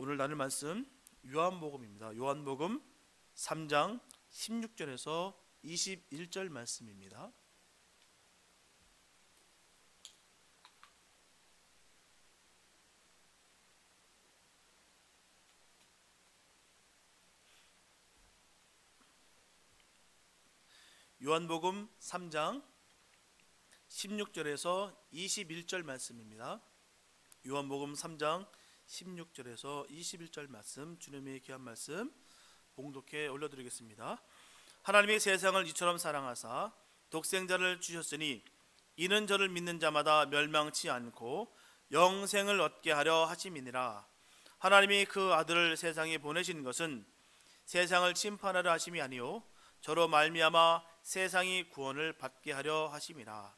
오늘 나눌 말씀 요한복음입니다. 요한복음 3장 16절에서 21절 말씀입니다. 요한복음 3장 16절에서 21절 말씀입니다. 요한복음 3장 16절에서 21절 말씀, 주님의 귀한 말씀 봉독해 올려드리겠습니다. 하나님이 세상을 이처럼 사랑하사 독생자를 주셨으니 이는 저를 믿는 자마다 멸망치 않고 영생을 얻게 하려 하심이니라. 하나님이 그 아들을 세상에 보내신 것은 세상을 심판하려 하심이 아니요 저로 말미암아 세상이 구원을 받게 하려 하심이라.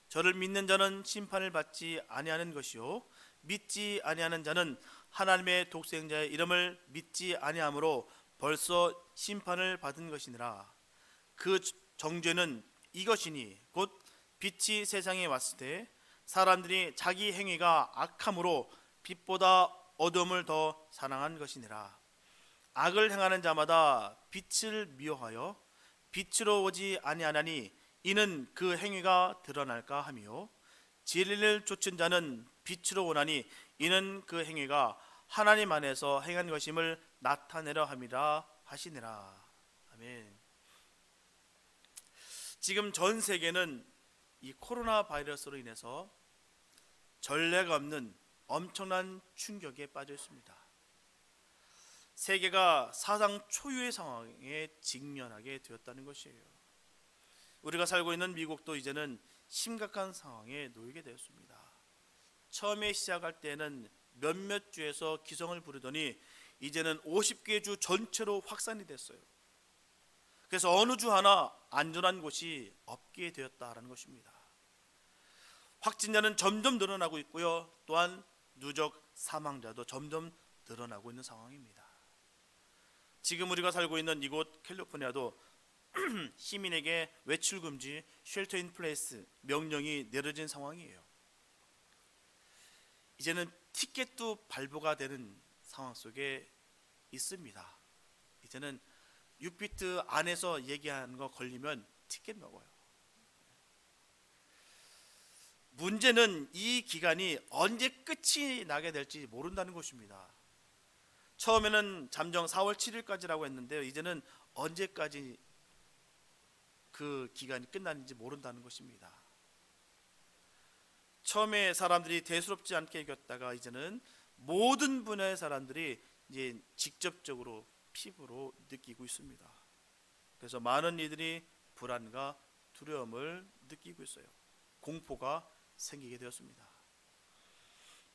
저를 믿는 자는 심판을 받지 아니하는 것이요 믿지 아니하는 자는 하나님의 독생자의 이름을 믿지 아니하므로 벌써 심판을 받은 것이니라. 그 정죄는 이것이니 곧 빛이 세상에 왔을 때 사람들이 자기 행위가 악함으로 빛보다 어둠을 더 사랑한 것이니라. 악을 행하는 자마다 빛을 미워하여 빛으로 오지 아니하나니 이는 그 행위가 드러날까 하며 진리를 좇은 자는 빛으로 오나니 이는 그 행위가 하나님 안에서 행한 것임을 나타내려 함이라 하시니라. 아멘. 지금 전 세계는 이 코로나 바이러스로 인해서 전례가 없는 엄청난 충격에 빠져 있습니다. 세계가 사상 초유의 상황에 직면하게 되었다는 것이에요. 우리가 살고 있는 미국도 이제는 심각한 상황에 놓이게 되었습니다. 처음에 시작할 때는 몇몇 주에서 기성을 부르더니 이제는 50개 주 전체로 확산이 됐어요. 그래서 어느 주 하나 안전한 곳이 없게 되었다라는 것입니다. 확진자는 점점 늘어나고 있고요. 또한 누적 사망자도 점점 늘어나고 있는 상황입니다. 지금 우리가 살고 있는 이곳 캘리포니아도 시민에게 외출 금지 쉘터 인 플레이스 명령이 내려진 상황이에요. 이제는 티켓도 발부가 되는 상황 속에 있습니다. 이제는 6비트 안에서 얘기하는 거 걸리면 티켓 먹어요. 문제는 이 기간이 언제 끝이 나게 될지 모른다는 것입니다. 처음에는 잠정 4월 7일까지라고 했는데요. 이제는 언제까지 그 기간이 끝나는지 모른다는 것입니다. 처음에 사람들이 대수롭지 않게 여겼다가 이제는 모든 분야의 사람들이 이제 직접적으로 피부로 느끼고 있습니다. 그래서 많은 이들이 불안과 두려움을 느끼고 있어요. 공포가 생기게 되었습니다.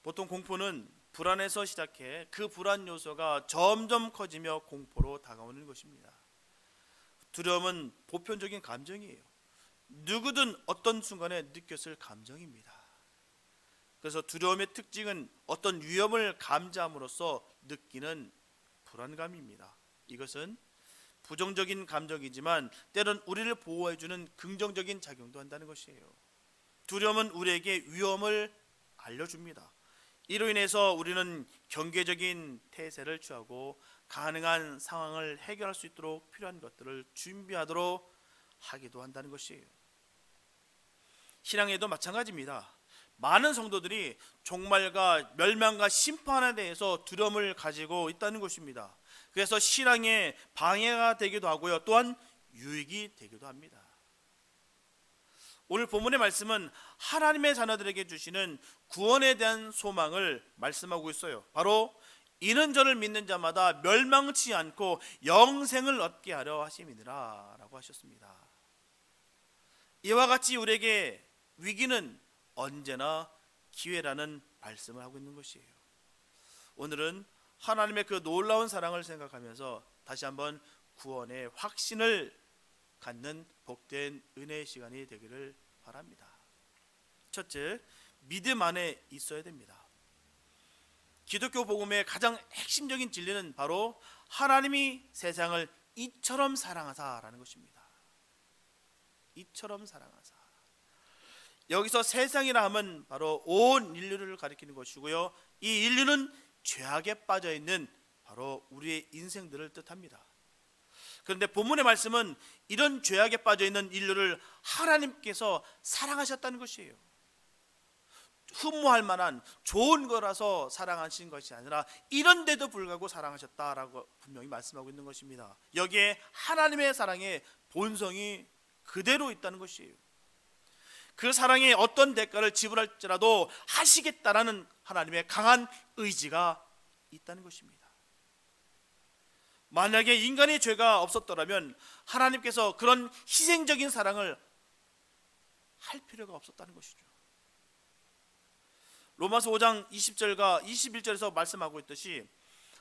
보통 공포는 불안에서 시작해 그 불안 요소가 점점 커지며 공포로 다가오는 것입니다. 두려움은 보편적인 감정이에요. 누구든 어떤 순간에 느꼈을 감정입니다. 그래서 두려움의 특징은 어떤 위험을 감지함으로써 느끼는 불안감입니다. 이것은 부정적인 감정이지만 때론 우리를 보호해주는 긍정적인 작용도 한다는 것이에요. 두려움은 우리에게 위험을 알려줍니다. 이로 인해서 우리는 경계적인 태세를 취하고 가능한 상황을 해결할 수 있도록 필요한 것들을 준비하도록 하기도 한다는 것이에요. 신앙에도 마찬가지입니다. 많은 성도들이 종말과 멸망과 심판에 대해서 두려움을 가지고 있다는 것입니다. 그래서 신앙에 방해가 되기도 하고요. 또한 유익이 되기도 합니다. 오늘 본문의 말씀은 하나님의 자녀들에게 주시는 구원에 대한 소망을 말씀하고 있어요. 바로 이는 저를 믿는 자마다 멸망치 않고 영생을 얻게 하려 하심이니라 라고 하셨습니다. 이와 같이 우리에게 위기는 언제나 기회라는 말씀을 하고 있는 것이에요. 오늘은 하나님의 그 놀라운 사랑을 생각하면서 다시 한번 구원의 확신을 갖는 복된 은혜의 시간이 되기를 바랍니다. 첫째, 믿음 안에 있어야 됩니다. 기독교 복음의 가장 핵심적인 진리는 바로 하나님이 세상을 이처럼 사랑하사라는 것입니다. 이처럼 사랑하사. 여기서 세상이라 하면 바로 온 인류를 가리키는 것이고요. 이 인류는 죄악에 빠져 있는 바로 우리의 인생들을 뜻합니다. 그런데 본문의 말씀은 이런 죄악에 빠져 있는 인류를 하나님께서 사랑하셨다는 것이에요. 흠모할 만한 좋은 거라서 사랑하신 것이 아니라 이런데도 불구하고 사랑하셨다라고 분명히 말씀하고 있는 것입니다. 여기에 하나님의 사랑의 본성이 그대로 있다는 것이에요. 그 사랑에 어떤 대가를 지불할지라도 하시겠다라는 하나님의 강한 의지가 있다는 것입니다. 만약에 인간의 죄가 없었더라면 하나님께서 그런 희생적인 사랑을 할 필요가 없었다는 것이죠. 로마서 5장 20절과 21절에서 말씀하고 있듯이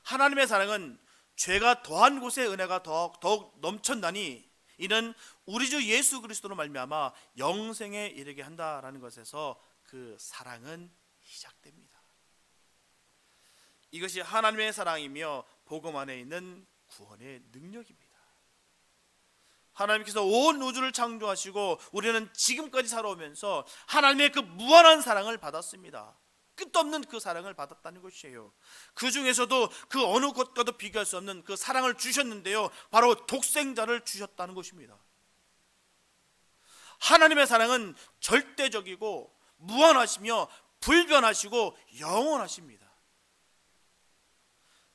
하나님의 사랑은 죄가 더한 곳에 은혜가 더욱 넘쳤나니 이는 우리 주 예수 그리스도로 말미암아 영생에 이르게 한다라는 것에서 그 사랑은 시작됩니다. 이것이 하나님의 사랑이며 복음 안에 있는 구원의 능력입니다. 하나님께서 온 우주를 창조하시고 우리는 지금까지 살아오면서 하나님의 그 무한한 사랑을 받았습니다. 끝없는 그 사랑을 받았다는 것이에요. 그 중에서도 그 어느 것과도 비교할 수 없는 그 사랑을 주셨는데요, 바로 독생자를 주셨다는 것입니다. 하나님의 사랑은 절대적이고 무한하시며 불변하시고 영원하십니다.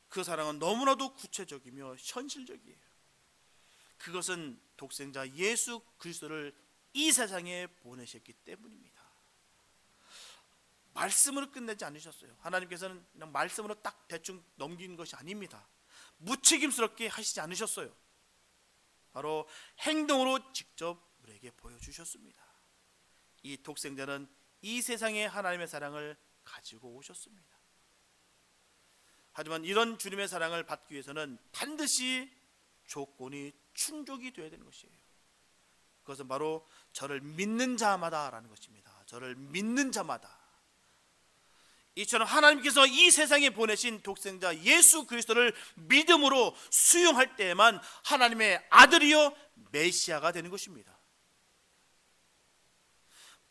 그 사랑은 너무나도 구체적이며 현실적이에요. 그것은 독생자 예수 그리스도를 이 세상에 보내셨기 때문입니다. 말씀으로 끝내지 않으셨어요. 하나님께서는 그냥 말씀으로 딱 대충 넘긴 것이 아닙니다. 무책임스럽게 하시지 않으셨어요. 바로 행동으로 직접 우리에게 보여주셨습니다. 이 독생자는 이 세상에 하나님의 사랑을 가지고 오셨습니다. 하지만 이런 주님의 사랑을 받기 위해서는 반드시 조건이 충족이 되어야 되는 것이에요. 그것은 바로 저를 믿는 자마다라는 것입니다. 저를 믿는 자마다. 이처럼 하나님께서 이 세상에 보내신 독생자 예수 그리스도를 믿음으로 수용할 때에만 하나님의 아들이요 메시아가 되는 것입니다.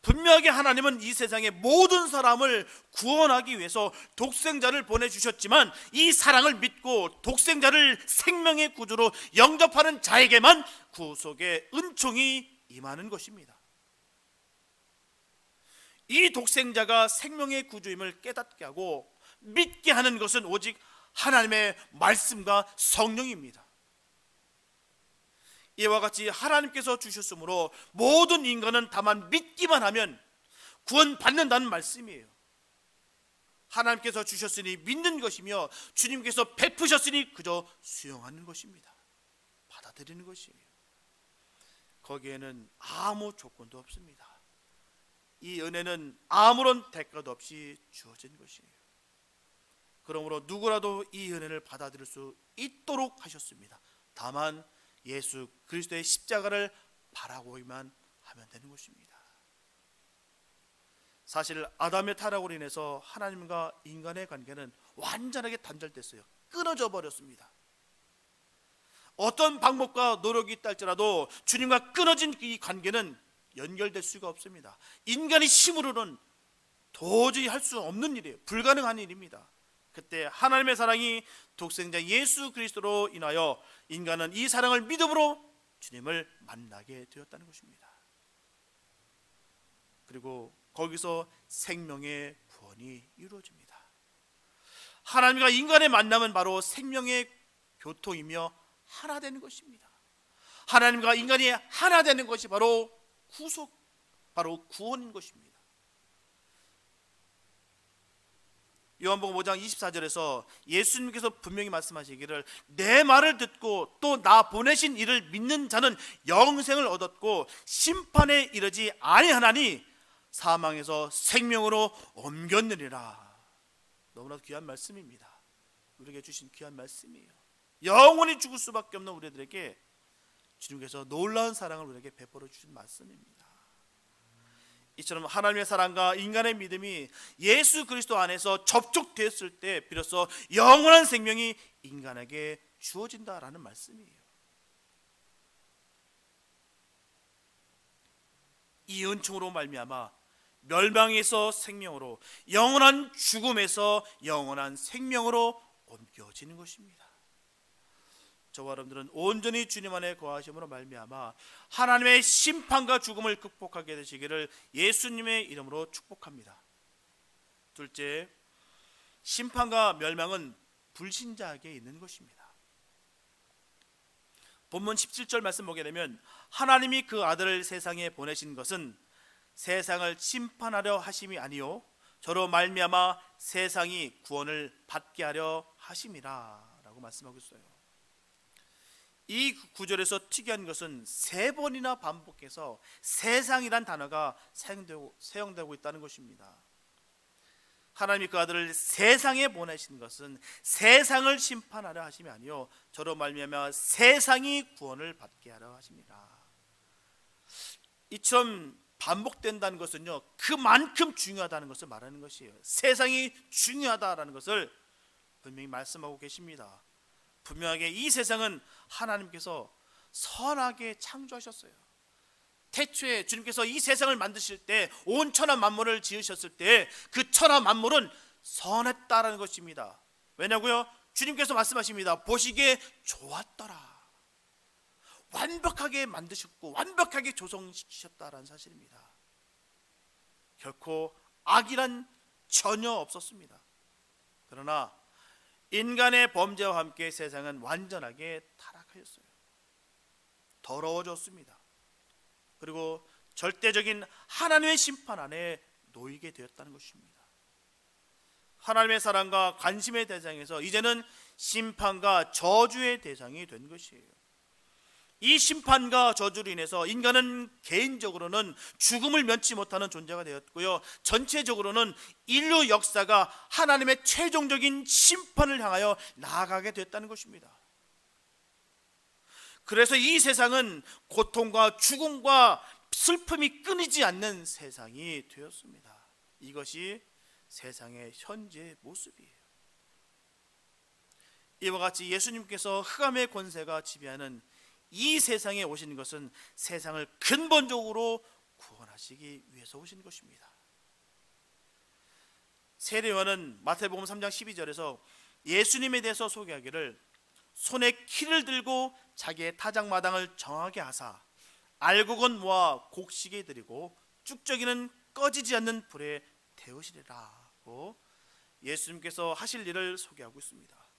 분명하게 하나님은 이 세상의 모든 사람을 구원하기 위해서 독생자를 보내주셨지만 이 사랑을 믿고 독생자를 생명의 구주로 영접하는 자에게만 구속의 은총이 임하는 것입니다. 이 독생자가 생명의 구주임을 깨닫게 하고 믿게 하는 것은 오직 하나님의 말씀과 성령입니다. 이와 같이 하나님께서 주셨으므로 모든 인간은 다만 믿기만 하면 구원받는다는 말씀이에요. 하나님께서 주셨으니 믿는 것이며 주님께서 베푸셨으니 그저 수용하는 것입니다. 받아들이는 것이에요. 거기에는 아무 조건도 없습니다. 이 은혜는 아무런 대가도 없이 주어진 것이에요. 그러므로 누구라도 이 은혜를 받아들일 수 있도록 하셨습니다. 다만 예수 그리스도의 십자가를 바라보기만 하면 되는 것입니다. 사실 아담의 타락으로 인해서 하나님과 인간의 관계는 완전하게 단절됐어요. 끊어져 버렸습니다. 어떤 방법과 노력이 있다 할지라도 주님과 끊어진 이 관계는 연결될 수가 없습니다. 인간의 힘으로는 도저히 할 수 없는 일이에요. 불가능한 일입니다. 그때 하나님의 사랑이 독생자 예수 그리스도로 인하여 인간은 이 사랑을 믿음으로 주님을 만나게 되었다는 것입니다. 그리고 거기서 생명의 구원이 이루어집니다. 하나님과 인간의 만남은 바로 생명의 교통이며 하나 되는 것입니다. 하나님과 인간이 하나 되는 것이 바로 구속, 바로 구원인 것입니다. 요한복음 5장 24절에서 예수님께서 분명히 말씀하시기를 내 말을 듣고 또 나 보내신 이를 믿는 자는 영생을 얻었고 심판에 이르지 아니하나니 사망에서 생명으로 옮겼느니라. 너무나 귀한 말씀입니다. 우리에게 주신 귀한 말씀이에요. 영원히 죽을 수밖에 없는 우리들에게 주님께서 놀라운 사랑을 우리에게 베풀어 주신 말씀입니다. 이처럼 하나님의 사랑과 인간의 믿음이 예수 그리스도 안에서 접촉되었을 때 비로소 영원한 생명이 인간에게 주어진다라는 말씀이에요. 이 은총으로 말미암아 멸망에서 생명으로, 영원한 죽음에서 영원한 생명으로 옮겨지는 것입니다. 저와 여러분들은 온전히 주님 안에 거하심으로 말미암아 하나님의 심판과 죽음을 극복하게 되시기를 예수님의 이름으로 축복합니다. 둘째, 심판과 멸망은 불신자에게 있는 것입니다. 본문 17절 말씀 보게 되면 하나님이 그 아들을 세상에 보내신 것은 세상을 심판하려 하심이 아니요 저로 말미암아 세상이 구원을 받게 하려 하심이라 라고 말씀하고 있어요. 이 구절에서 특이한 것은 세 번이나 반복해서 세상이란 단어가 사용되고 있다는 것입니다. 하나님이 그 아들을 세상에 보내신 것은 세상을 심판하려 하심이 아니요 저로 말미암아 세상이 구원을 받게 하려 하십니다. 이처럼 반복된다는 것은요 그만큼 중요하다는 것을 말하는 것이에요. 세상이 중요하다라는 것을 분명히 말씀하고 계십니다. 분명하게 이 세상은 하나님께서 선하게 창조하셨어요. 태초에 주님께서 이 세상을 만드실 때 온 천하 만물을 지으셨을 때 그 천하 만물은 선했다라는 것입니다. 왜냐고요? 주님께서 말씀하십니다. 보시기에 좋았더라. 완벽하게 만드셨고 완벽하게 조성시키셨다라는 사실입니다. 결코 악이란 전혀 없었습니다. 그러나 인간의 범죄와 함께 세상은 완전하게 타락하였어요. 더러워졌습니다. 그리고 절대적인 하나님의 심판 안에 놓이게 되었다는 것입니다. 하나님의 사랑과 관심의 대상에서 이제는 심판과 저주의 대상이 된 것이에요. 이 심판과 저주로 인해서 인간은 개인적으로는 죽음을 면치 못하는 존재가 되었고요, 전체적으로는 인류 역사가 하나님의 최종적인 심판을 향하여 나아가게 됐다는 것입니다. 그래서 이 세상은 고통과 죽음과 슬픔이 끊이지 않는 세상이 되었습니다. 이것이 세상의 현재 모습이에요. 이와 같이 예수님께서 흑암의 권세가 지배하는 이 세상에 오신 것은 세상을 근본적으로 구원하시기 위해서 오신 것입니다. 세례요한은 마태복음 3장 12절에서 예수님에 대해서 소개하기를 손에 키를 들고 자기의 타작마당을 정하게 하사 알곡은 모아 곡식에 드리고 쭉저기는 꺼지지 않는 불에 태우시리라고 예수님께서 하실 일을 소개하고 있습니다.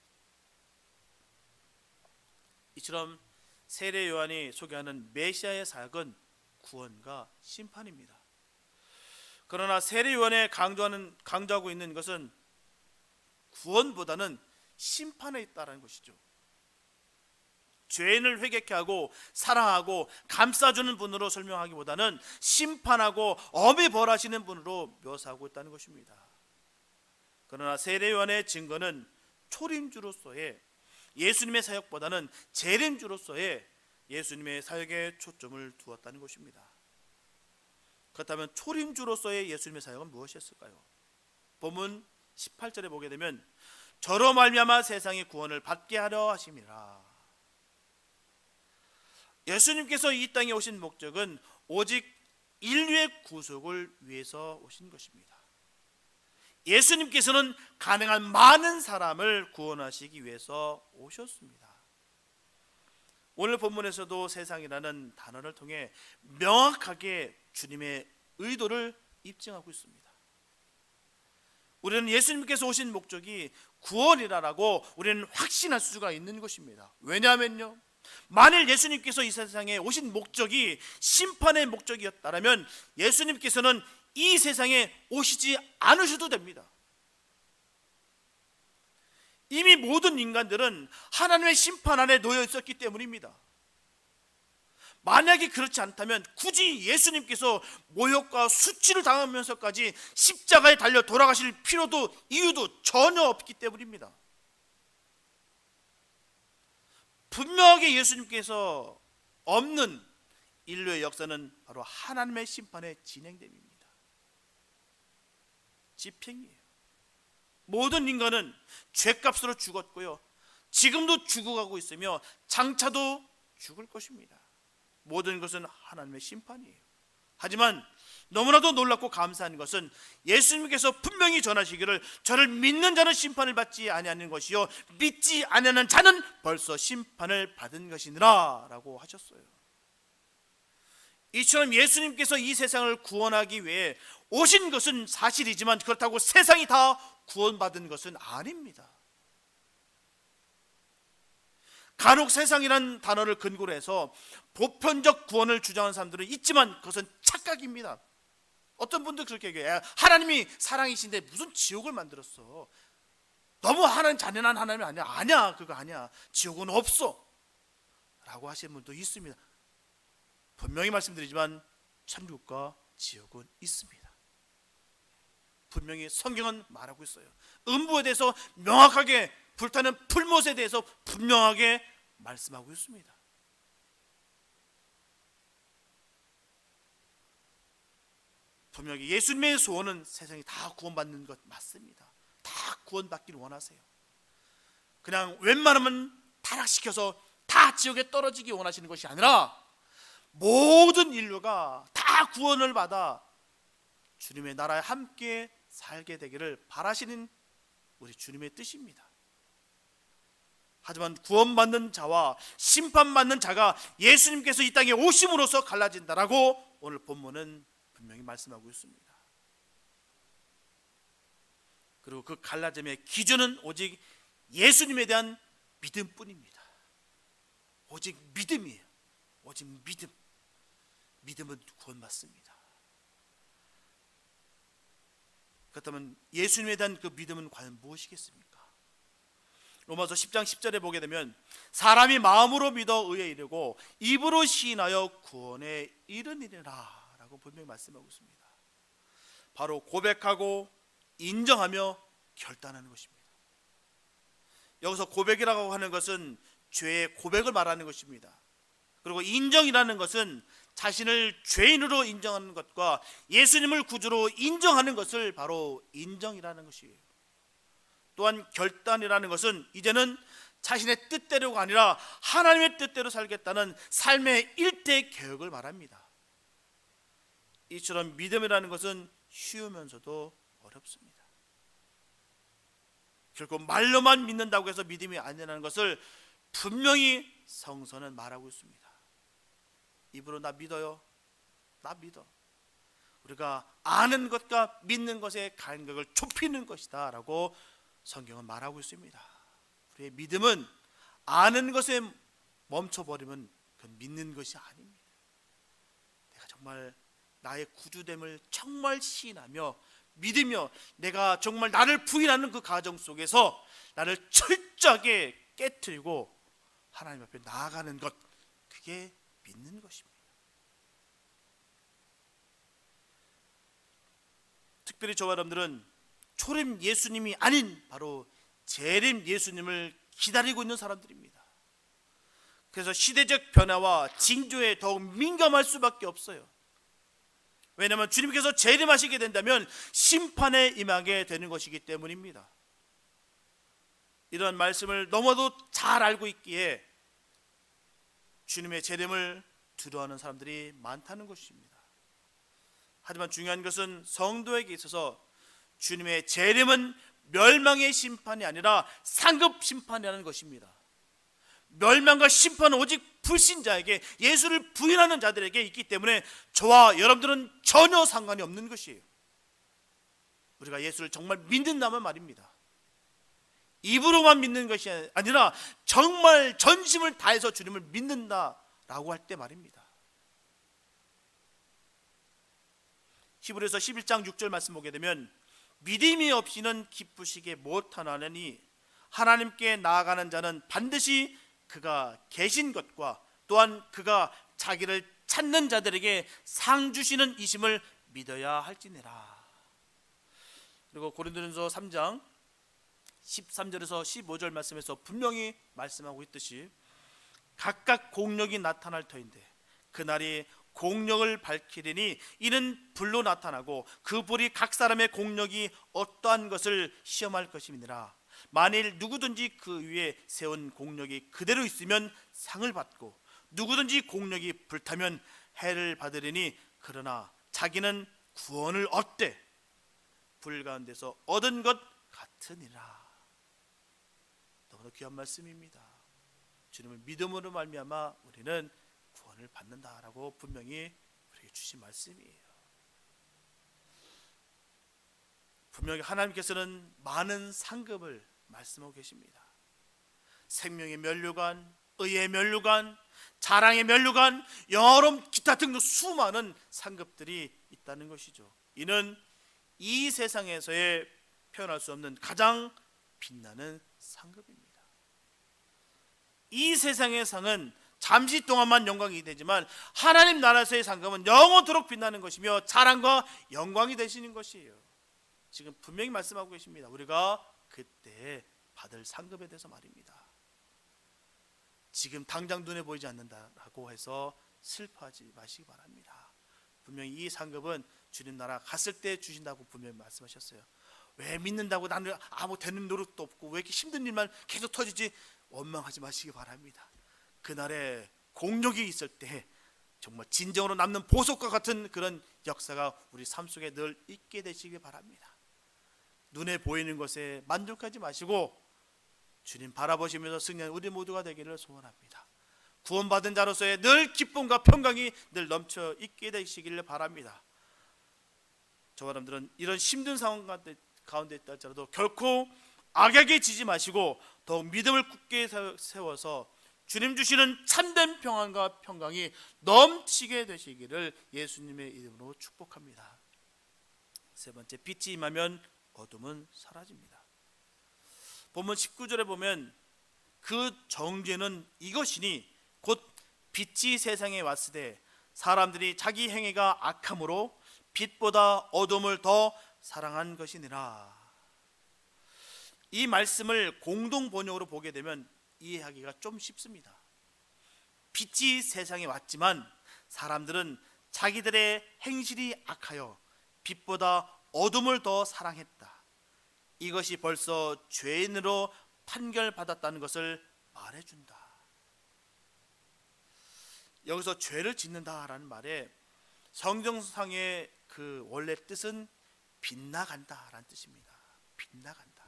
이처럼 세례 요한이 소개하는 메시아의 사역은 구원과 심판입니다. 그러나 세례 요한이 강조하고 있는 것은 구원보다는 심판에 있다는 것이죠. 죄인을 회개케 하고 사랑하고 감싸주는 분으로 설명하기보다는 심판하고 엄히 벌하시는 분으로 묘사하고 있다는 것입니다. 그러나 세례 요한의 증거는 초림주로서의 예수님의 사역보다는 재림주로서의 예수님의 사역에 초점을 두었다는 것입니다. 그렇다면 초림주로서의 예수님의 사역은 무엇이었을까요? 본문 18절에 보게 되면 저로 말미암아 세상의 구원을 받게 하려 하심이라. 예수님께서 이 땅에 오신 목적은 오직 인류의 구속을 위해서 오신 것입니다. 예수님께서는 가능한 많은 사람을 구원하시기 위해서 오셨습니다. 오늘 본문에서도 세상이라는 단어를 통해 명확하게 주님의 의도를 입증하고 있습니다. 우리는 예수님께서 오신 목적이 구원이라고 우리는 확신할 수가 있는 것입니다. 왜냐하면요, 만일 예수님께서 이 세상에 오신 목적이 심판의 목적이었다면 예수님께서는 이 세상에 오시지 않으셔도 됩니다. 이미 모든 인간들은 하나님의 심판 안에 놓여 있었기 때문입니다. 만약에 그렇지 않다면 굳이 예수님께서 모욕과 수치를 당하면서까지 십자가에 달려 돌아가실 필요도 이유도 전혀 없기 때문입니다. 분명하게 예수님께서 없는 인류의 역사는 바로 하나님의 심판의 진행됨입니다. 집행이에요. 모든 인간은 죄값으로 죽었고요, 지금도 죽어가고 있으며 장차도 죽을 것입니다. 모든 것은 하나님의 심판이에요. 하지만 너무나도 놀랍고 감사한 것은 예수님께서 분명히 전하시기를 저를 믿는 자는 심판을 받지 아니하는 것이요 믿지 아니하는 자는 벌써 심판을 받은 것이니라 라고 하셨어요. 이처럼 예수님께서 이 세상을 구원하기 위해 오신 것은 사실이지만 그렇다고 세상이 다 구원받은 것은 아닙니다. 간혹 세상이라는 단어를 근거로 해서 보편적 구원을 주장하는 사람들은 있지만 그것은 착각입니다. 어떤 분들 그렇게 얘기해요. 하나님이 사랑이신데 무슨 지옥을 만들었어. 너무 하나님 잔인한 하나님이 아니야. 아니야, 그거 아니야. 지옥은 없어 라고 하시는 분도 있습니다. 분명히 말씀드리지만 천국과 지옥은 있습니다. 분명히 성경은 말하고 있어요. 음부에 대해서 명확하게, 불타는 풀못에 대해서 분명하게 말씀하고 있습니다. 분명히 예수님의 소원은 세상이 다 구원받는 것 맞습니다. 다 구원받기를 원하세요. 그냥 웬만하면 타락시켜서 다 지옥에 떨어지기 원하시는 것이 아니라 모든 인류가 다 구원을 받아 주님의 나라에 함께 살게 되기를 바라시는 우리 주님의 뜻입니다. 하지만 구원받는 자와 심판받는 자가 예수님께서 이 땅에 오심으로써 갈라진다라고 오늘 본문은 분명히 말씀하고 있습니다. 그리고 그 갈라짐의 기준은 오직 예수님에 대한 믿음뿐입니다. 오직 믿음이에요. 오직 믿음. 믿음은 구원받습니다. 그렇다면 예수님에 대한 그 믿음은 과연 무엇이겠습니까? 로마서 10장 10절에 보게 되면 사람이 마음으로 믿어 의에 이르고 입으로 시인하여 구원에 이르니라 라고 분명히 말씀하고 있습니다. 바로 고백하고 인정하며 결단하는 것입니다. 여기서 고백이라고 하는 것은 죄의 고백을 말하는 것입니다. 그리고 인정이라는 것은 자신을 죄인으로 인정하는 것과 예수님을 구주로 인정하는 것을 바로 인정이라는 것이에요. 또한 결단이라는 것은 이제는 자신의 뜻대로가 아니라 하나님의 뜻대로 살겠다는 삶의 일대 개혁을 말합니다. 이처럼 믿음이라는 것은 쉬우면서도 어렵습니다. 결국 말로만 믿는다고 해서 믿음이 아니라는 것을 분명히 성서는 말하고 있습니다. 입으로 나 믿어요. 나 믿어. 우리가 아는 것과 믿는 것의 간격을 좁히는 것이다 라고 성경은 말하고 있습니다. 우리의 믿음은 아는 것에 멈춰버리면 그건 믿는 것이 아닙니다. 내가 정말 나의 구주됨을 정말 시인하며 믿으며 내가 정말 나를 부인하는 그 과정 속에서 나를 철저하게 깨트리고 하나님 앞에 나아가는 것, 그게 믿는 것입니다. 특별히 저와 여러분들은 초림 예수님이 아닌 바로 재림 예수님을 기다리고 있는 사람들입니다. 그래서 시대적 변화와 징조에 더욱 민감할 수밖에 없어요. 왜냐하면 주님께서 재림하시게 된다면 심판에 임하게 되는 것이기 때문입니다. 이런 말씀을 너무도 잘 알고 있기에 주님의 재림을 두려워하는 사람들이 많다는 것입니다. 하지만 중요한 것은 성도에게 있어서 주님의 재림은 멸망의 심판이 아니라 상급 심판이라는 것입니다. 멸망과 심판은 오직 불신자에게, 예수를 부인하는 자들에게 있기 때문에 저와 여러분들은 전혀 상관이 없는 것이에요. 우리가 예수를 정말 믿는다면 말입니다. 입으로만 믿는 것이 아니라 정말 전심을 다해서 주님을 믿는다라고 할 때 말입니다. 히브리서 11장 6절 말씀 보게 되면 믿음이 없이는 기쁘시게 못하나니 하나님께 나아가는 자는 반드시 그가 계신 것과 또한 그가 자기를 찾는 자들에게 상 주시는 이심을 믿어야 할지니라. 그리고 고린도전서 3장 13절에서 15절 말씀에서 분명히 말씀하고 있듯이 각각 공력이 나타날 터인데 그날이 공력을 밝히리니 이는 불로 나타나고 그 불이 각 사람의 공력이 어떠한 것을 시험할 것임이니라. 만일 누구든지 그 위에 세운 공력이 그대로 있으면 상을 받고 누구든지 공력이 불타면 해를 받으리니 그러나 자기는 구원을 얻되 불가운데서 얻은 것 같으니라. 너무나 귀한 말씀입니다. 주님을 믿음으로 말미암아 우리는 구원을 받는다라고 분명히 우리에게 주신 말씀이에요. 분명히 하나님께서는 많은 상급을 말씀하고 계십니다. 생명의 면류관, 의의 면류관, 자랑의 면류관, 여러 기타 등등 수많은 상급들이 있다는 것이죠. 이는 이 세상에서의 표현할 수 없는 가장 빛나는 상급입니다. 이 세상의 상은 잠시 동안만 영광이 되지만 하나님 나라에서의 상급은 영원토록 빛나는 것이며 자랑과 영광이 되시는 것이에요. 지금 분명히 말씀하고 계십니다. 우리가 그때 받을 상급에 대해서 말입니다. 지금 당장 눈에 보이지 않는다라고 해서 슬퍼하지 마시기 바랍니다. 분명히 이 상급은 주님 나라 갔을 때 주신다고 분명히 말씀하셨어요. 왜 믿는다고 나는 아무 되는 노력도 없고 왜 이렇게 힘든 일만 계속 터지지, 원망하지 마시기 바랍니다. 그날에 공력이 있을 때 정말 진정으로 남는 보석과 같은 그런 역사가 우리 삶 속에 늘 있게 되시기 바랍니다. 눈에 보이는 것에 만족하지 마시고 주님 바라보시면서 승리하는 우리 모두가 되기를 소원합니다. 구원받은 자로서의 늘 기쁨과 평강이 늘 넘쳐 있게 되시기를 바랍니다. 저와 여러분들은 이런 힘든 상황 가운데 있다 할지라도 결코 악에게 지지 마시고 더욱 믿음을 굳게 세워서 주님 주시는 참된 평안과 평강이 넘치게 되시기를 예수님의 이름으로 축복합니다. 세 번째, 빛이 임하면 어둠은 사라집니다. 본문 19절에 보면 그 정죄는 이것이니 곧 빛이 세상에 왔으되 사람들이 자기 행위가 악함으로 빛보다 어둠을 더 사랑한 것이니라. 이 말씀을 공동 번역으로 보게 되면 이해하기가 좀 쉽습니다. 빛이 세상에 왔지만 사람들은 자기들의 행실이 악하여 빛보다 어둠을 더 사랑했다. 이것이 벌써 죄인으로 판결받았다는 것을 말해준다. 여기서 죄를 짓는다라는 말에 성경상의 그 원래 뜻은 빗나간다라는 뜻입니다. 빗나간다.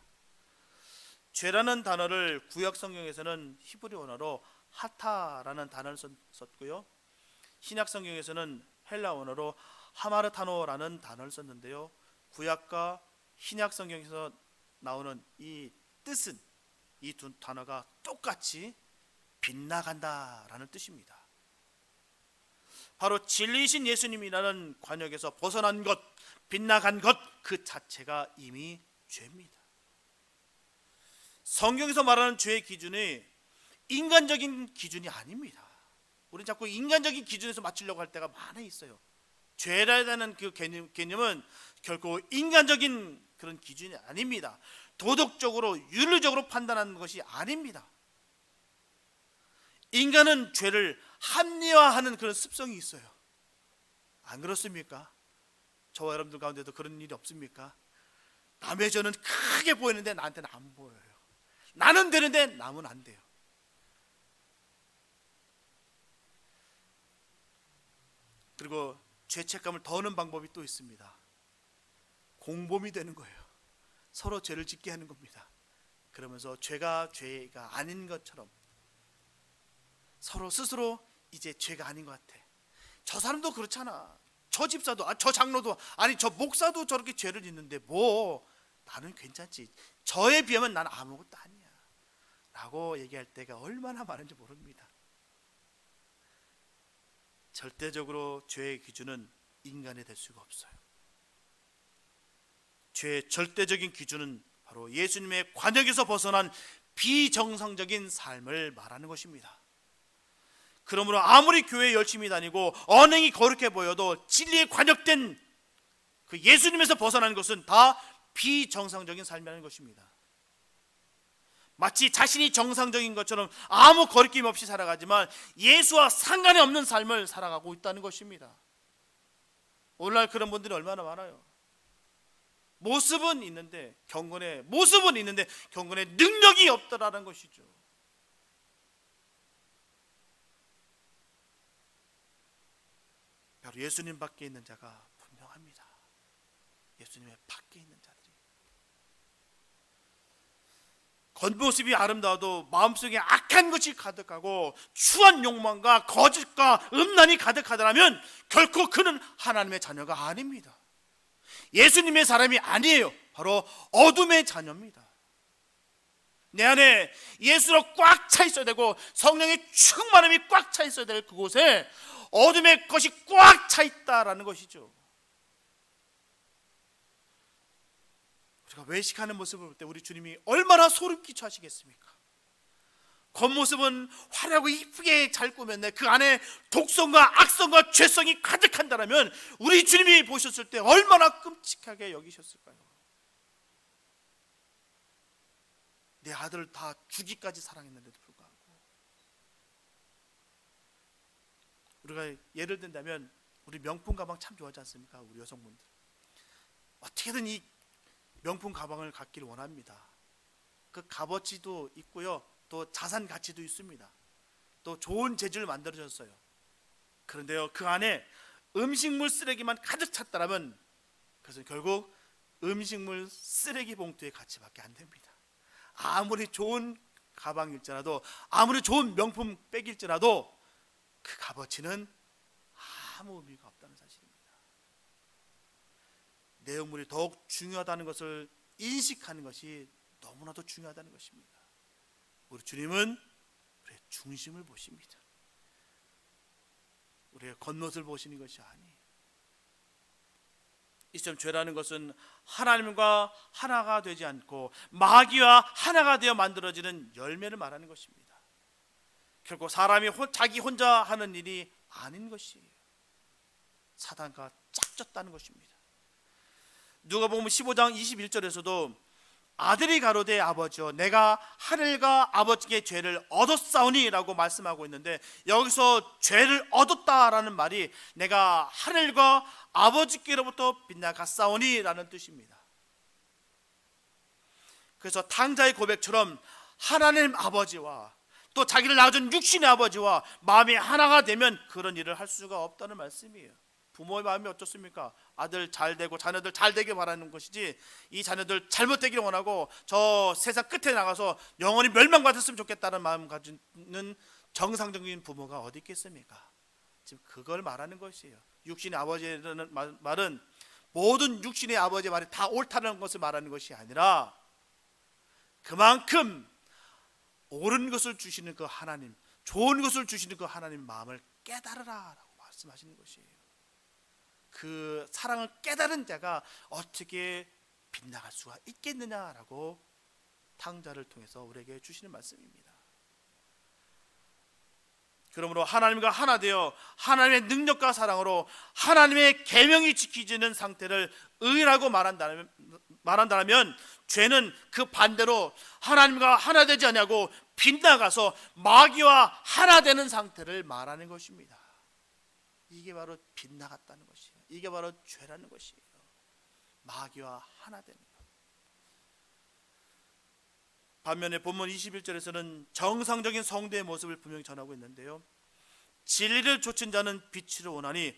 죄라는 단어를 구약 성경에서는 히브리 언어로 하타라는 단어를 썼고요, 신약 성경에서는 헬라 언어로 하마르타노라는 단어를 썼는데요, 구약과 신약 성경에서 나오는 이 뜻은 이 두 단어가 똑같이 빗나간다라는 뜻입니다. 바로 진리이신 예수님이라는 관역에서 벗어난 것, 빗나간 것 그 자체가 이미 죄입니다. 성경에서 말하는 죄의 기준이 인간적인 기준이 아닙니다. 우리는 자꾸 인간적인 기준에서 맞추려고 할 때가 많이 있어요. 죄라는 그 개념은 결코 인간적인 그런 기준이 아닙니다. 도덕적으로 윤리적으로 판단하는 것이 아닙니다. 인간은 죄를 합리화하는 그런 습성이 있어요. 안 그렇습니까? 저와 여러분들 가운데도 그런 일이 없습니까? 남의 죄는 크게 보이는데 나한테는 안 보여요. 나는 되는데 남은 안 돼요. 그리고 죄책감을 더하는 방법이 또 있습니다. 공범이 되는 거예요. 서로 죄를 짓게 하는 겁니다. 그러면서 죄가 아닌 것처럼 서로 스스로 이제 죄가 아닌 것 같아. 저 사람도 그렇잖아. 저 집사도, 저 장로도, 아니 저 목사도 저렇게 죄를 짓는데 뭐 나는 괜찮지. 저에 비하면 나는 아무것도 아니야 라고 얘기할 때가 얼마나 많은지 모릅니다. 절대적으로 죄의 기준은 인간이 될 수가 없어요. 죄의 절대적인 기준은 바로 예수님의 관역에서 벗어난 비정상적인 삶을 말하는 것입니다. 그러므로 아무리 교회에 열심히 다니고 언행이 거룩해 보여도 진리에 관역된 그 예수님에서 벗어나는 것은 다 비정상적인 삶이라는 것입니다. 마치 자신이 정상적인 것처럼 아무 거리낌 없이 살아가지만 예수와 상관이 없는 삶을 살아가고 있다는 것입니다. 오늘날 그런 분들이 얼마나 많아요. 모습은 있는데 경건의 능력이 없다라는 것이죠. 바로 예수님 밖에 있는 자가 분명합니다. 예수님의 밖에 있는 자들이. 겉모습이 아름다워도 마음속에 악한 것이 가득하고 추한 욕망과 거짓과 음란이 가득하더라면 결코 그는 하나님의 자녀가 아닙니다. 예수님의 사람이 아니에요. 바로 어둠의 자녀입니다. 내 안에 예수로 꽉 차 있어야 되고 성령의 충만함이 꽉 차 있어야 될 그곳에 어둠의 것이 꽉 차 있다라는 것이죠. 우리가 외식하는 모습을 볼 때 우리 주님이 얼마나 소름 끼쳐 하시겠습니까? 겉모습은 화려하고 이쁘게 잘 꾸몄는데 그 안에 독성과 악성과 죄성이 가득한다면 우리 주님이 보셨을 때 얼마나 끔찍하게 여기셨을까요? 내 아들을 다 주기까지 사랑했는데도 불구하고. 우리가 예를 든다면 우리 명품 가방 참 좋아하지 않습니까? 우리 여성분들 어떻게든 이 명품 가방을 갖기를 원합니다. 그 값어치도 있고요, 또 자산 가치도 있습니다. 또 좋은 재질을 만들어졌어요. 그런데요, 그 안에 음식물 쓰레기만 가득 찼다면 그것은 결국 음식물 쓰레기 봉투의 가치밖에 안 됩니다. 아무리 좋은 가방일지라도, 아무리 좋은 명품 백일지라도 그 값어치는 아무 의미가 없다는 사실입니다. 내용물이 더욱 중요하다는 것을 인식하는 것이 너무나도 중요하다는 것입니다. 우리 주님은 우리의 중심을 보십니다. 우리의 겉모습을 보시는 것이 아니에요. 이처럼 죄라는 것은 하나님과 하나가 되지 않고 마귀와 하나가 되어 만들어지는 열매를 말하는 것입니다. 결국 사람이 자기 혼자 하는 일이 아닌 것이에요. 사단과 짝졌다는 것입니다. 누가복음 15장 21절에서도 아들이 가로되 아버지여 내가 하늘과 아버지께 죄를 얻었사오니 라고 말씀하고 있는데, 여기서 죄를 얻었다라는 말이 내가 하늘과 아버지께로부터 빗나갔사오니 라는 뜻입니다. 그래서 탕자의 고백처럼 하나님 아버지와 또 자기를 낳아준 육신의 아버지와 마음이 하나가 되면 그런 일을 할 수가 없다는 말씀이에요. 부모의 마음이 어떻습니까? 아들 잘 되고 자녀들 잘 되길 바라는 것이지, 이 자녀들 잘못되기를 원하고 저 세상 끝에 나가서 영원히 멸망받았으면 좋겠다는 마음 가지는 정상적인 부모가 어디 있겠습니까? 지금 그걸 말하는 것이에요. 육신의 아버지라는 말은 모든 육신의 아버지의 말이 다 옳다는 것을 말하는 것이 아니라 그만큼 옳은 것을 주시는 그 하나님, 좋은 것을 주시는 그 하나님 마음을 깨달으라 라고 말씀하시는 것이에요. 그 사랑을 깨달은 자가 어떻게 빗나갈 수가 있겠느냐라고 탕자를 통해서 우리에게 주시는 말씀입니다. 그러므로 하나님과 하나 되어 하나님의 능력과 사랑으로 하나님의 계명이 지키지는 상태를 의라고 말한다면 죄는 그 반대로 하나님과 하나 되지 않냐고 빗나가서 마귀와 하나 되는 상태를 말하는 것입니다. 이게 바로 빗나갔다는 것이에요. 이게 바로 죄라는 것이에요. 마귀와 하나 되는 것. 반면에 본문 21절에서는 정상적인 성도의 모습을 분명히 전하고 있는데요, 진리를 좇은 자는 빛으로 오나니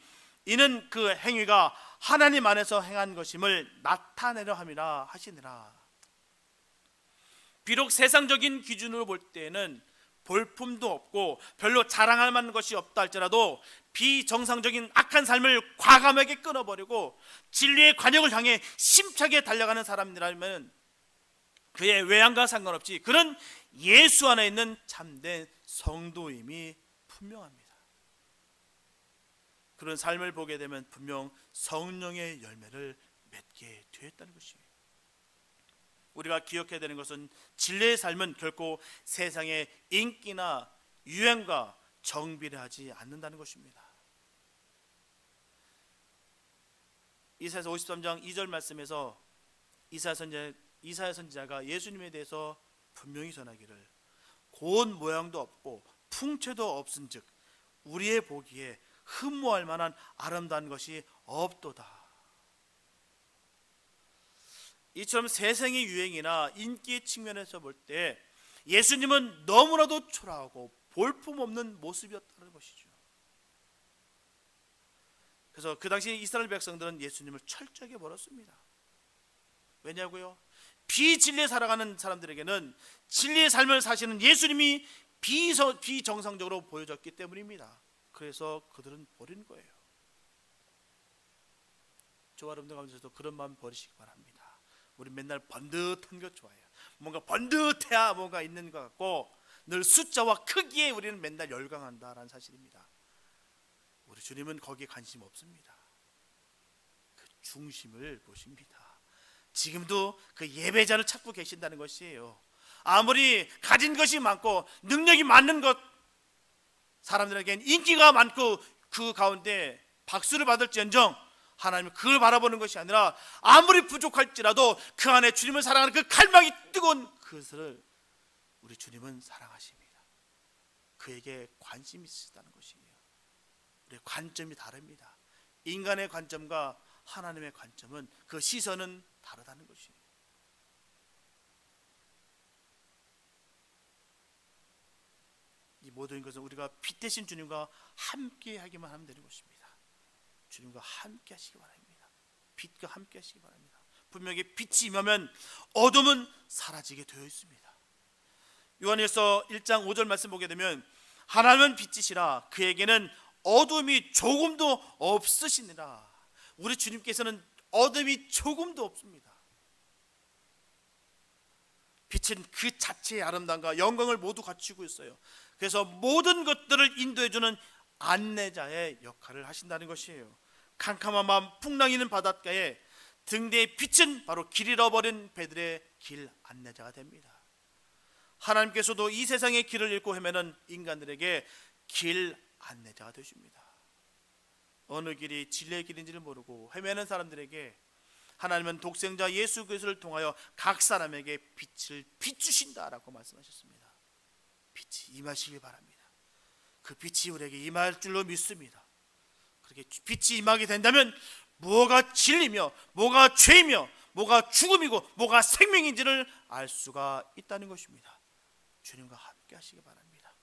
이는 그 행위가 하나님 안에서 행한 것임을 나타내려 함이라 하시니라. 비록 세상적인 기준으로 볼 때에는 볼품도 없고 별로 자랑할 만한 것이 없다 할지라도 비정상적인 악한 삶을 과감하게 끊어버리고 진리의 관역을 향해 심차게 달려가는 사람이라면 그의 외양과 상관없이 그는 예수 안에 있는 참된 성도임이 분명합니다. 그런 삶을 보게 되면 분명 성령의 열매를 맺게 되었다는 것이에요. 우리가 기억해야 되는 것은 진리의 삶은 결코 세상의 인기나 유행과 정비례하지 않는다는 것입니다. 이사야서 53장 2절 말씀에서 이사야 선지자가 예수님에 대해서 분명히 전하기를 고운 모양도 없고 풍채도 없은즉 우리의 보기에 흠모할 만한 아름다운 것이 없도다. 이처럼 세상의 유행이나 인기의 측면에서 볼 때 예수님은 너무나도 초라하고 볼품없는 모습이었다는 것이죠. 그래서 그 당시 이스라엘 백성들은 예수님을 철저하게 버렸습니다. 왜냐고요? 비진리에 살아가는 사람들에게는 진리의 삶을 사시는 예수님이 비정상적으로 보여졌기 때문입니다. 그래서 그들은 버린 거예요. 저와 여러분들 가운데서도 그런 마음 버리시기 바랍니다. 우리 맨날 번듯한 것 좋아해요. 뭔가 번듯해야 뭔가 있는 것 같고 늘 숫자와 크기에 우리는 맨날 열광한다라는 사실입니다. 우리 주님은 거기에 관심 없습니다. 그 중심을 보십니다. 지금도 그 예배자를 찾고 계신다는 것이에요. 아무리 가진 것이 많고 능력이 많은 것, 사람들에겐 인기가 많고 그 가운데 박수를 받을지언정 하나님은 그걸 바라보는 것이 아니라 아무리 부족할지라도 그 안에 주님을 사랑하는 그 갈망이 뜨거운 그것을 우리 주님은 사랑하십니다. 그에게 관심이 있으시다는 것이에요. 우리의 관점이 다릅니다. 인간의 관점과 하나님의 관점은 그 시선은 다르다는 것이에요. 이 모든 것은 우리가 빛 대신 주님과 함께 하기만 하면 되는 것입니다. 주님과 함께 하시기 바랍니다. 빛과 함께 하시기 바랍니다. 분명히 빛이 임하면 어둠은 사라지게 되어 있습니다. 요한일서 1장 5절 말씀 보게 되면 하나님은 빛이시라 그에게는 어둠이 조금도 없으시니라. 우리 주님께서는 어둠이 조금도 없습니다. 빛은 그 자체의 아름다움과 영광을 모두 갖추고 있어요. 그래서 모든 것들을 인도해주는 안내자의 역할을 하신다는 것이에요. 캄캄한 마음 풍랑이는 바닷가에 등대의 빛은 바로 길 잃어버린 배들의 길 안내자가 됩니다. 하나님께서도 이 세상의 길을 잃고 헤매는 인간들에게 길 안내자가 되십니다. 어느 길이 진리의 길인지를 모르고 헤매는 사람들에게 하나님은 독생자 예수 그리스도를 통하여 각 사람에게 빛을 비추신다라고 말씀하셨습니다. 빛이 임하시길 바랍니다. 그 빛이 우리에게 임할 줄로 믿습니다. 그렇게 빛이 임하게 된다면 뭐가 진리며 뭐가 죄이며 뭐가 죽음이고 뭐가 생명인지를 알 수가 있다는 것입니다. 주님과 함께 하시기 바랍니다.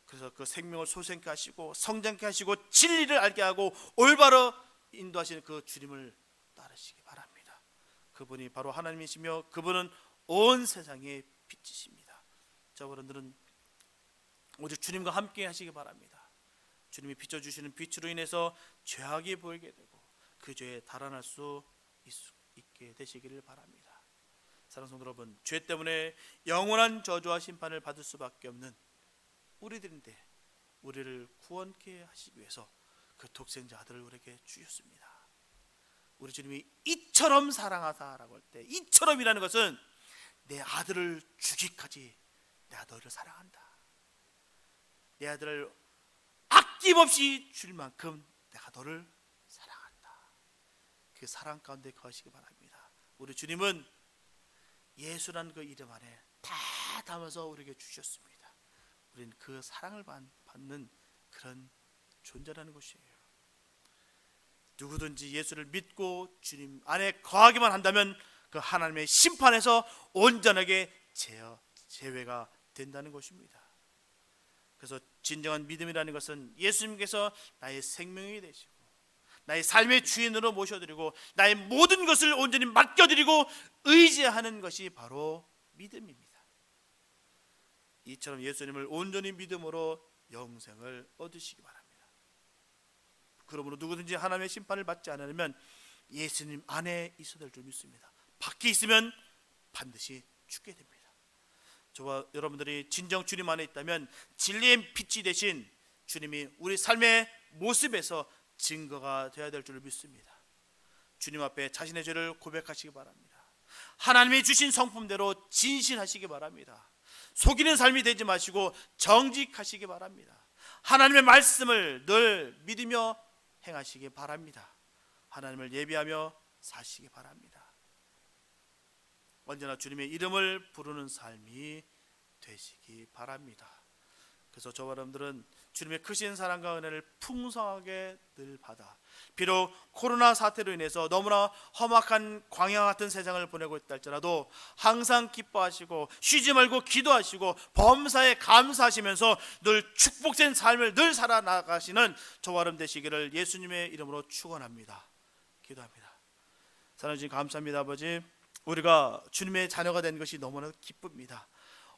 그래서 그 생명을 소생케 하시고 성장케 하시고 진리를 알게 하고 올바로 인도하시는 그 주님을 따르시기 바랍니다. 그분이 바로 하나님이시며 그분은 온 세상의 빛이십니다. 저분들은 오직 주님과 함께 하시기 바랍니다. 주님이 비춰주시는 빛으로 인해서 죄악이 보이게 되고 그 죄에 달아날 수 있게 되시기를 바랍니다. 사랑하는 성도 여러분, 죄 때문에 영원한 저주와 심판을 받을 수밖에 없는 우리들인데 우리를 구원케 하시기 위해서 그 독생자 아들을 우리에게 주셨습니다. 우리 주님이 이처럼 사랑하사라고 할 때 이처럼이라는 것은 내 아들을 주기까지 내가 너를 사랑한다. 내 아들을 아낌없이 줄 만큼 내가 너를 사랑한다. 그 사랑 가운데 거하시기 바랍니다. 우리 주님은 예수라는 그 이름 안에 다 담아서 우리에게 주셨습니다. 우리는 그 사랑을 받는 그런 존재라는 것이에요. 누구든지 예수를 믿고 주님 안에 거하기만 한다면 그 하나님의 심판에서 온전하게 제외가 된다는 것입니다. 그래서 진정한 믿음이라는 것은 예수님께서 나의 생명이 되시고 나의 삶의 주인으로 모셔드리고 나의 모든 것을 온전히 맡겨드리고 의지하는 것이 바로 믿음입니다. 이처럼 예수님을 온전히 믿음으로 영생을 얻으시기 바랍니다. 그러므로 누구든지 하나님의 심판을 받지 않으면 예수님 안에 있어야 될 줄 믿습니다. 밖에 있으면 반드시 죽게 됩니다. 저와 여러분들이 진정 주님 안에 있다면 진리의 빛이 되신 주님이 우리 삶의 모습에서 증거가 되어야 될 줄 믿습니다. 주님 앞에 자신의 죄를 고백하시기 바랍니다. 하나님이 주신 성품대로 진실하시기 바랍니다. 속이는 삶이 되지 마시고 정직하시기 바랍니다. 하나님의 말씀을 늘 믿으며 행하시기 바랍니다. 하나님을 예비하며 사시기 바랍니다. 언제나 주님의 이름을 부르는 삶이 되시기 바랍니다. 그래서 저와 여러분들은 주님의 크신 사랑과 은혜를 풍성하게 늘 받아, 비록 코로나 사태로 인해서 너무나 험악한 광야 같은 세상을 보내고 있다 할지라도 항상 기뻐하시고 쉬지 말고 기도하시고 범사에 감사하시면서 늘 축복된 삶을 늘 살아나가시는 저와 여러분 되시기를 예수님의 이름으로 축원합니다. 기도합니다. 사랑하는 주님 감사합니다. 아버지, 우리가 주님의 자녀가 된 것이 너무나 기쁩니다.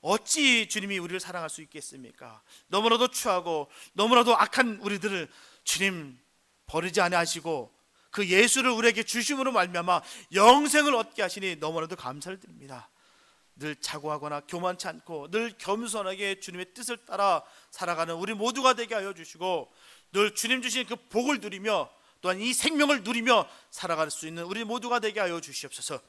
어찌 주님이 우리를 사랑할 수 있겠습니까? 너무나도 추하고 너무나도 악한 우리들을 주님 버리지 아니하시고 그 예수를 우리에게 주심으로 말미암아 영생을 얻게 하시니 너무나도 감사를 드립니다. 늘 자고하거나 교만치 않고 늘 겸손하게 주님의 뜻을 따라 살아가는 우리 모두가 되게 하여 주시고, 늘 주님 주신 그 복을 누리며 또한 이 생명을 누리며 살아갈 수 있는 우리 모두가 되게 하여 주시옵소서.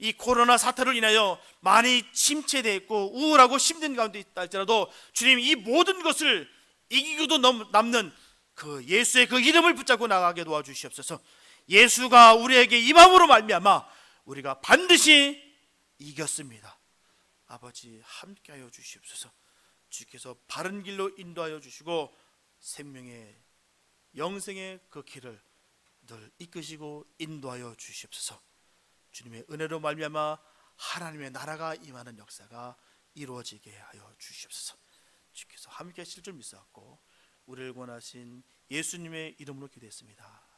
이 코로나 사태로 인하여 많이 침체되어 있고 우울하고 힘든 가운데 있다 할지라도 주님, 이 모든 것을 이기고도 남는 그 예수의 그 이름을 붙잡고 나가게 도와주시옵소서. 예수가 우리에게 임함으로 말미암아 우리가 반드시 이겼습니다. 아버지, 함께하여 주시옵소서. 주께서 바른 길로 인도하여 주시고 생명의 영생의 그 길을 늘 이끄시고 인도하여 주시옵소서. 주님의 은혜로 말미암아 하나님의 나라가 임하는 역사가 이루어지게 하여 주시옵소서. 주께서 함께 하실 줄 믿사옵고 우리를 권하신 예수님의 이름으로 기도했습니다.